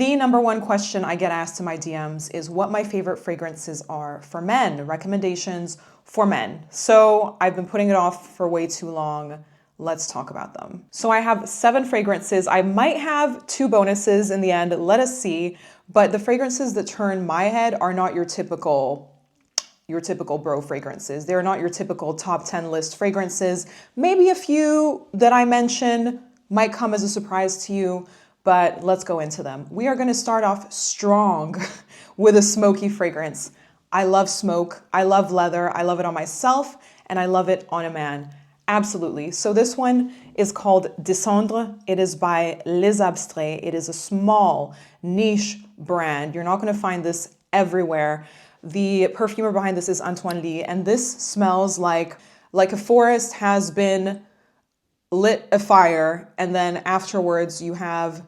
The number one question I get asked in my DMs is what my favorite fragrances are for men, recommendations for men. So I've been putting it off for way too long. Let's talk about them. So I have 7 fragrances. I might have 2 bonuses in the end, let us see. But the fragrances that turn my head are not your typical bro fragrances. They're not your typical top 10 list fragrances. Maybe a few that I mention might come as a surprise to you, but let's go into them. We are gonna start off strong with a smoky fragrance. I love smoke, I love leather, I love it on myself, and I love it on a man. Absolutely. So this one is called Cendres. It is by Les Abstraits. It is a small niche brand. You're not gonna find this everywhere. The perfumer behind this is Antoine Lee, and this smells like a forest has been lit afire, and then afterwards you have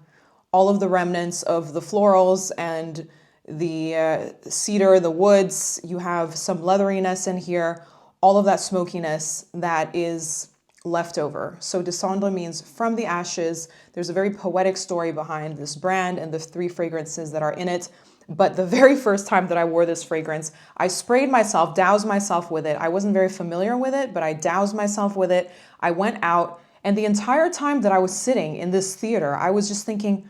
all of the remnants of the florals and the cedar, the woods. You have some leatheriness in here, all of that smokiness that is left over. So Cendres means from the ashes. There's a very poetic story behind this brand and the 3 fragrances that are in it. But the very first time that I wore this fragrance, I sprayed myself, doused myself with it. I wasn't very familiar with it, but I doused myself with it. I went out, and the entire time that I was sitting in this theater, I was just thinking,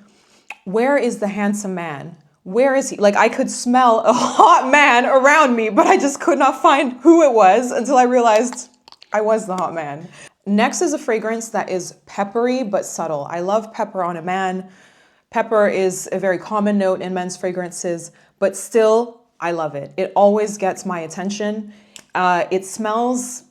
where is the handsome man? Where is he? Like, I could smell a hot man around me, but I just could not find who it was until I realized I was the hot man. Next is a fragrance that is peppery but subtle. I love pepper on a man. Pepper is a very common note in men's fragrances, but still, I love it. It always gets my attention. It smells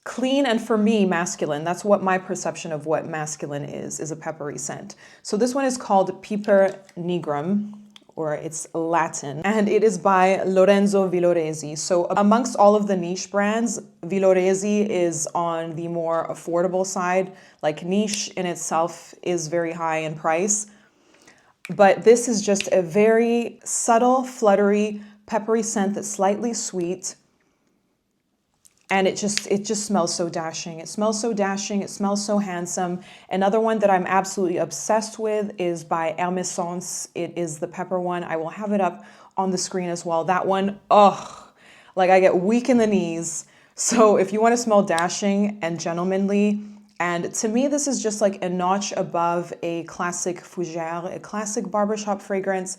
clean and, for me, masculine. That's what my perception of what masculine is a peppery scent. So this one is called Nigrum, or it's Latin, and it is by Lorenzo Villoresi. So amongst all of the niche brands, Villoresi is on the more affordable side. Like, niche in itself is very high in price. But this is just a very subtle, fluttery, peppery scent that's slightly sweet. And it just smells so dashing. It smells so dashing. It smells so handsome. Another one that I'm absolutely obsessed with is by Essentiel. It is the pepper one. I will have it up on the screen as well. That one, like, I get weak in the knees. So if you want to smell dashing and gentlemanly, and to me, this is just like a notch above a classic fougère, a classic barbershop fragrance,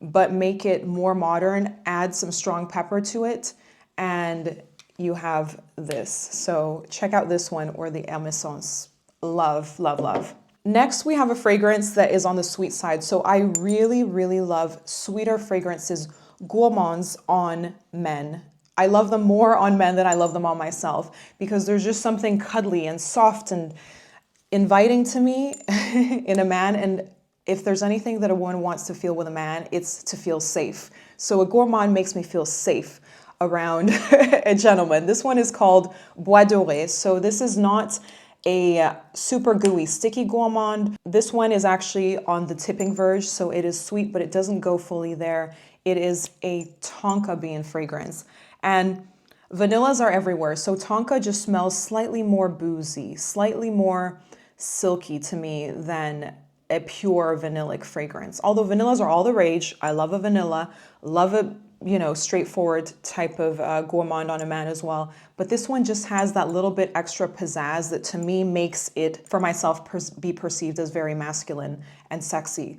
but make it more modern, add some strong pepper to it, and you have this. So check out this one, or the Essentiel. Love, love, love. Next, we have a fragrance that is on the sweet side. So I really, really love sweeter fragrances, gourmands on men. I love them more on men than I love them on myself, because there's just something cuddly and soft and inviting to me in a man. And if there's anything that a woman wants to feel with a man, it's to feel safe. So a gourmand makes me feel safe around a gentleman. This one is called Bois Doré. So this is not a super gooey, sticky gourmand. This one is actually on the tipping verge, so it is sweet, but it doesn't go fully there. It is a tonka bean fragrance. And vanillas are everywhere, so tonka just smells slightly more boozy, slightly more silky to me than a pure vanillic fragrance. Although vanillas are all the rage. I love a vanilla, love a straightforward type of gourmand on a man as well. But this one just has that little bit extra pizzazz that to me makes it, for myself, be perceived as very masculine and sexy.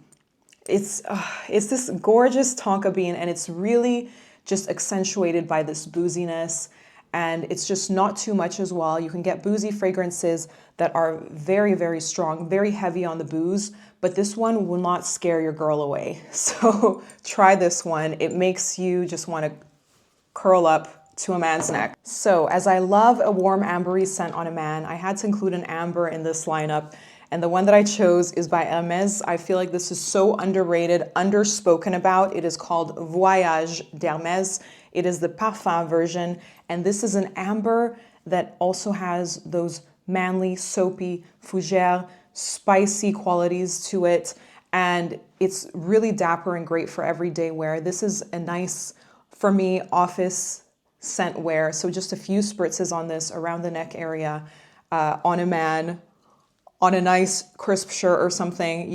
It's this gorgeous tonka bean, and it's really just accentuated by this booziness, and it's just not too much as well. You can get boozy fragrances that are very, very strong, very heavy on the booze, but this one will not scare your girl away. So try this one. It makes you just want to curl up to a man's neck. So as I love a warm ambery scent on a man, I had to include an amber in this lineup. And the one that I chose is by Hermès. I feel like this is so underrated, underspoken about. It is called Voyage d'Hermès. It is the Parfum version. And this is an amber that also has those manly, soapy, fougère, spicy qualities to it. And it's really dapper and great for everyday wear. This is a nice, for me, office scent wear. So just a few spritzes on this around the neck area, on a man, on a nice crisp shirt or something,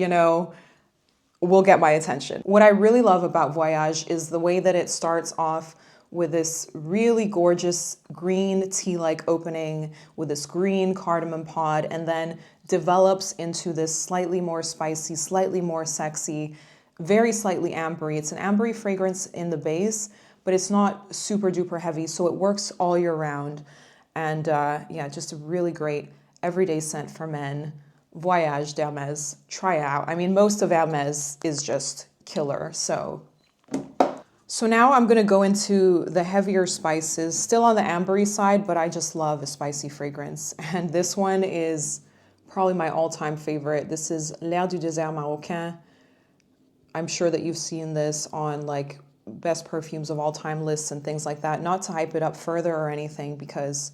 will get my attention. What I really love about Voyage is the way that it starts off with this really gorgeous green tea-like opening with this green cardamom pod, and then develops into this slightly more spicy, slightly more sexy, very slightly ambery. It's an ambery fragrance in the base, but it's not super duper heavy, so it works all year round. And yeah, just a really great everyday scent for men. Voyage d'Hermès, try it out. I mean, most of Hermès is just killer, so now I'm gonna go into the heavier spices, still on the ambery side, but I just love a spicy fragrance. And this one is probably my all-time favorite. This is L'air du désert marocain. I'm sure that you've seen this on like best perfumes of all time lists and things like that. Not to hype it up further or anything, because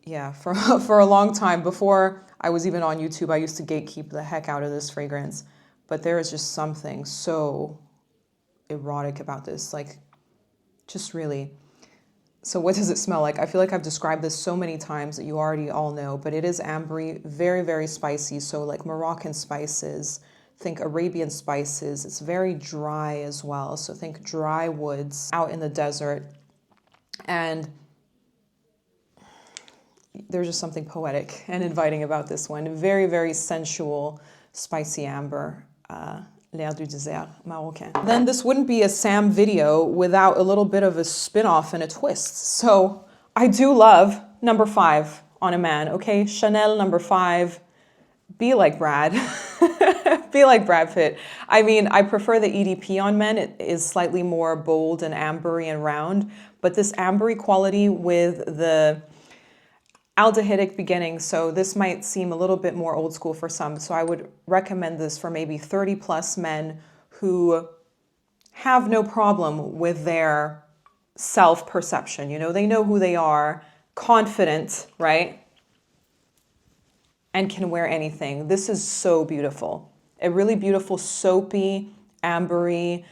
yeah, for a long time, before I was even on YouTube, I used to gatekeep the heck out of this fragrance. But there is just something so erotic about this, like, just really. So what does it smell like? I feel like I've described this so many times that you already all know, but it is ambery, very, very spicy. So like Moroccan spices, think Arabian spices. It's very dry as well. So think dry woods out in the desert. And there's just something poetic and inviting about this one. Very, very sensual, spicy amber. L'air du désert marocain. Then this wouldn't be a Sam video without a little bit of a spin-off and a twist. So I do love number 5 on a man, okay? Chanel number 5. Be like Brad. Be like Brad Pitt. I mean, I prefer the EDP on men. It is slightly more bold and ambery and round, but this ambery quality with the aldehydic beginning, so this might seem a little bit more old school for some, so I would recommend this for maybe 30 plus men who have no problem with their self-perception. You know, they know who they are, confident, right? And can wear anything. This is so beautiful. A really beautiful soapy, ambery,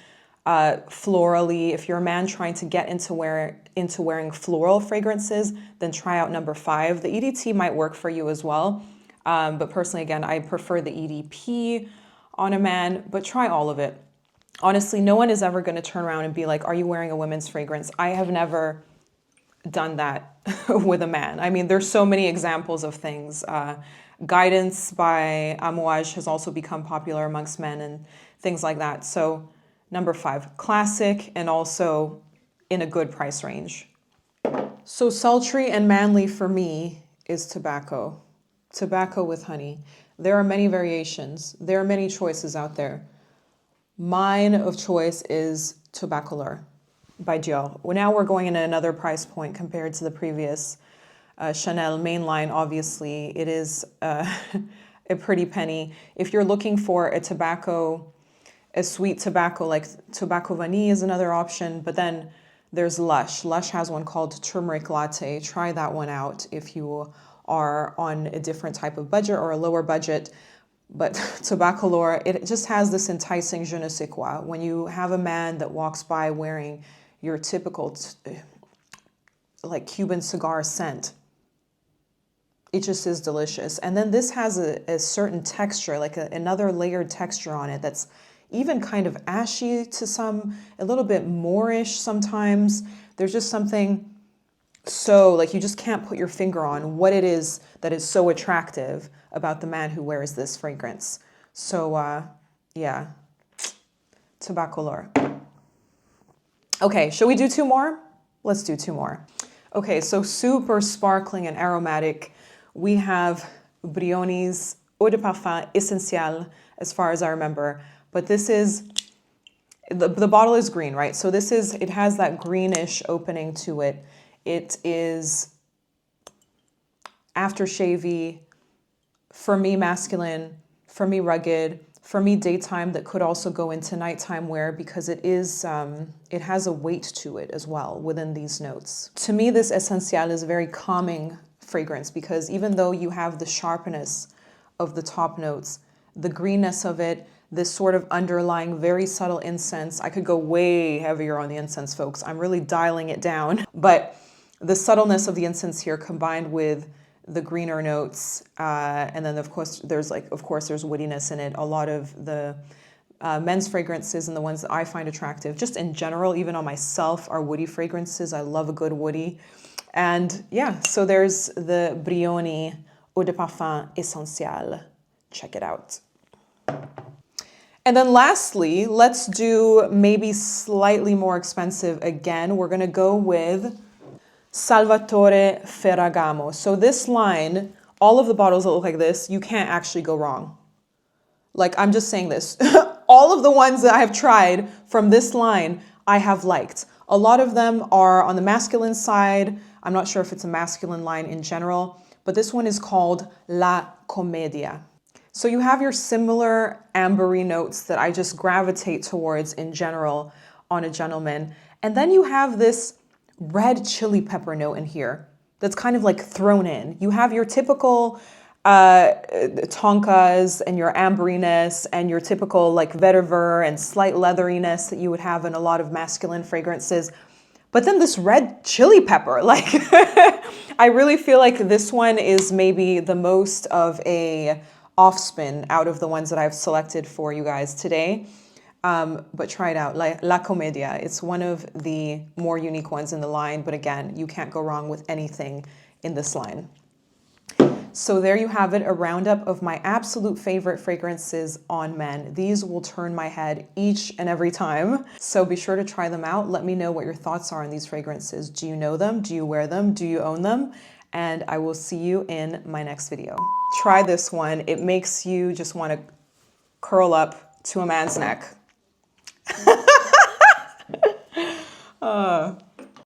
florally. If you're a man trying to get into wearing floral fragrances, then try out number 5. The EDT might work for you as well. But personally, again, I prefer the EDP on a man, but try all of it. Honestly, no one is ever going to turn around and be like, are you wearing a women's fragrance? I have never done that with a man. I mean, there's so many examples of things. Guidance by Amouage has also become popular amongst men and things like that. So number 5, classic and also in a good price range. So sultry and manly for me is tobacco. Tobacco with honey. There are many variations. There are many choices out there. Mine of choice is Tobacolor by Dior. Well, now we're going in another price point compared to the previous Chanel mainline. Obviously, it is a pretty penny. If you're looking for a tobacco, a sweet tobacco, like tobacco vanille is another option, but then there's Lush. Lush has one called Turmeric Latte. Try that one out if you are on a different type of budget or a lower budget. But Tobacolor, it just has this enticing je ne sais quoi. When you have a man that walks by wearing your typical like Cuban cigar scent, it just is delicious. And then this has a certain texture, like another layered texture on it that's even kind of ashy to some, a little bit moreish sometimes. There's just something so, like, you just can't put your finger on what it is that is so attractive about the man who wears this fragrance. So, yeah, Tobacolor. Okay, shall we do 2 more? Let's do 2 more. Okay, so super sparkling and aromatic. We have Brioni's Eau de Parfum Essentiel, as far as I remember. But this is, the bottle is green, right? So this is, it has that greenish opening to it. It is aftershave-y, for me masculine, for me rugged, for me daytime that could also go into nighttime wear because it is, it has a weight to it as well within these notes. To me, this Essentiel is a very calming fragrance because even though you have the sharpness of the top notes, the greenness of it, this sort of underlying very subtle incense. I could go way heavier on the incense, folks. I'm really dialing it down. But the subtleness of the incense here combined with the greener notes, and then of course there's wittiness in it. A lot of the men's fragrances and the ones that I find attractive, just in general, even on myself, are woody fragrances. I love a good woody. And yeah, so there's the Brioni Eau de Parfum Essentiel. Check it out. And then lastly, let's do maybe slightly more expensive again. We're gonna go with Salvatore Ferragamo. So this line, all of the bottles that look like this, you can't actually go wrong. Like, I'm just saying this. All of the ones that I have tried from this line, I have liked. A lot of them are on the masculine side. I'm not sure if it's a masculine line in general, but this one is called La Commedia. So you have your similar ambery notes that I just gravitate towards in general on a gentleman. And then you have this red chili pepper note in here that's kind of like thrown in. You have your typical tonkas and your amberiness and your typical like vetiver and slight leatheriness that you would have in a lot of masculine fragrances. But then this red chili pepper, like I really feel like this one is maybe the most of a off spin out of the ones that I've selected for you guys today. But try it out, La Commedia. It's one of the more unique ones in the line, but again, you can't go wrong with anything in this line. So there you have it, a roundup of my absolute favorite fragrances on men. These will turn my head each and every time. So be sure to try them out. Let me know what your thoughts are on these fragrances. Do you know them? Do you wear them? Do you own them? And I will see you in my next video. Try this one. It makes you just want to curl up to a man's neck.